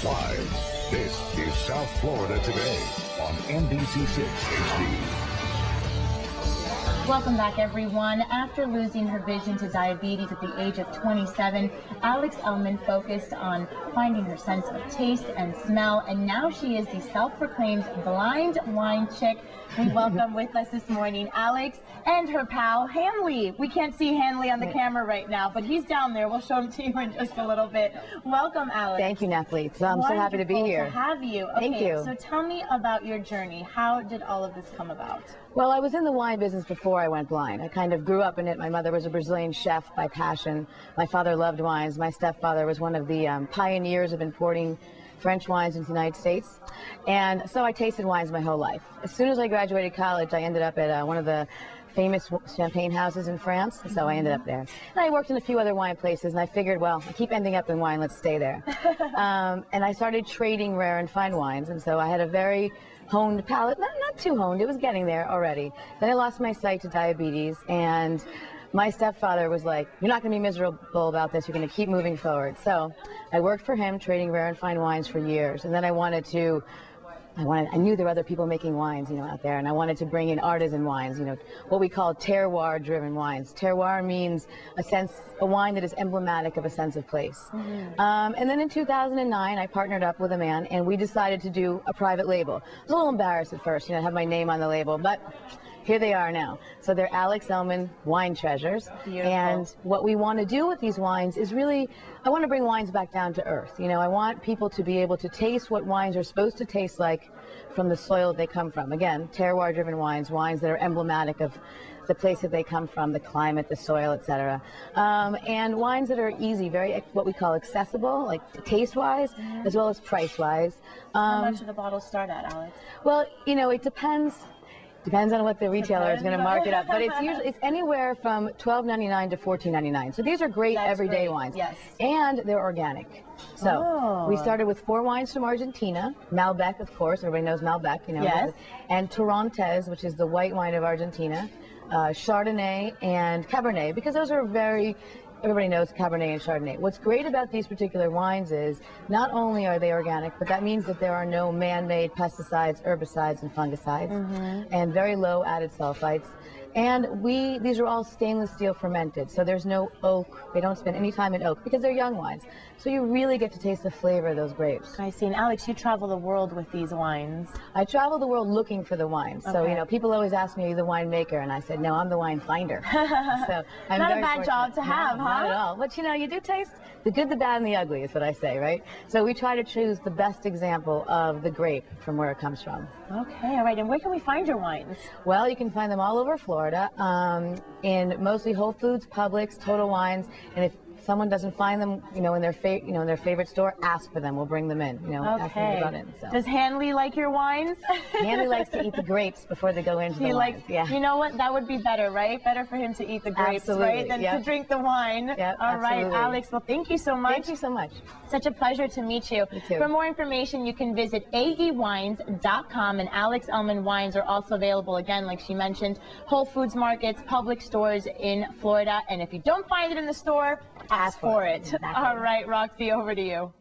Live, this is South Florida Today on NBC6 HD. Welcome back, everyone. After losing her vision to diabetes at the age of 27, Alex Elman focused on finding her sense of taste and smell, and now she is the self-proclaimed blind wine chick. We welcome with us this morning Alex and her pal Hanley. We can't see Hanley on the camera right now, but he's down there. We'll show him to you in just a little bit. Welcome, Alex. Thank you, Nathalie. So I'm so happy to be here. To have you. Okay, Thank you. So tell me about your journey. How did all of this come about? Well, I was in the wine business before I went blind. I kind of grew up in it. My mother was a Brazilian chef by passion. My father loved wines. My stepfather was one of the pioneers of importing French wines into the United States. And so I tasted wines my whole life. As soon as I graduated college, I ended up at one of the famous champagne houses in France, so I ended up there. And I worked in a few other wine places, and I figured, well, I keep ending up in wine, let's stay there. And I started trading rare and fine wines, and so I had a very honed palate, not too honed, it was getting there already. Then I lost my sight to diabetes, and my stepfather was like, you're not going to be miserable about this, you're going to keep moving forward. So I worked for him trading rare and fine wines for years, and then I knew there were other people making wines, out there, and I wanted to bring in artisan wines, what we call terroir-driven wines. Terroir means a wine that is emblematic of a sense of place. And then in 2009, I partnered up with a man, and we decided to do a private label. I was a little embarrassed at first, to have my name on the label, but here they are now. So they're Alex Elman Wine Treasures. Beautiful. And what we want to do with these wines is really, I want to bring wines back down to earth. I want people to be able to taste what wines are supposed to taste like from the soil they come from. Again, terroir-driven wines, wines that are emblematic of the place that they come from, the climate, the soil, etc. And wines that are easy, very what we call accessible, like taste-wise, as well as price-wise. How much do the bottles start at, Alex? Well, it depends. Depends on what the retailer is going to mark it up, but it's anywhere from $12.99 to $14.99. So these are great everyday wines. Yes. And they're organic. So we started with 4 wines from Argentina, Malbec, of course, everybody knows Malbec, Yes. And Torrontés, which is the white wine of Argentina, Chardonnay and Cabernet, because those are everybody knows Cabernet and Chardonnay. What's great about these particular wines is not only are they organic, but that means that there are no man-made pesticides, herbicides, and fungicides, and very low added sulfites. And these are all stainless steel fermented, so there's no oak. They don't spend any time in oak because they're young wines. So you really get to taste the flavor of those grapes. I see. And Alex, you travel the world with these wines. I travel the world looking for the wines. Okay. So, people always ask me, are you the winemaker? And I said, no, I'm the wine finder. So I'm Not a very bad job to have, no, huh? Not at all. But, you do taste the good, the bad, and the ugly is what I say, right? So we try to choose the best example of the grape from where it comes from. Okay, all right. And where can we find your wines? Well, you can find them all over Florida, in mostly Wholefoods, Publix, Total Wines, and if someone doesn't find them, in their favorite store, ask for them. We'll bring them in. Ask them about it. So. Does Hanley like your wines? Hanley likes to eat the grapes before they go into the wines. Yeah. You know what? That would be better, right? Better for him to eat the grapes, right, than to drink the wine. Yep, all right, Alex. Well, thank you so much. Thank you so much. Such a pleasure to meet you. You too. For more information, you can visit aewines.com, and Alex Elman wines are also available, again, like she mentioned, Whole Foods markets, public stores in Florida. And if you don't find it in the store, ask for it. Exactly. All right, Roxy, over to you.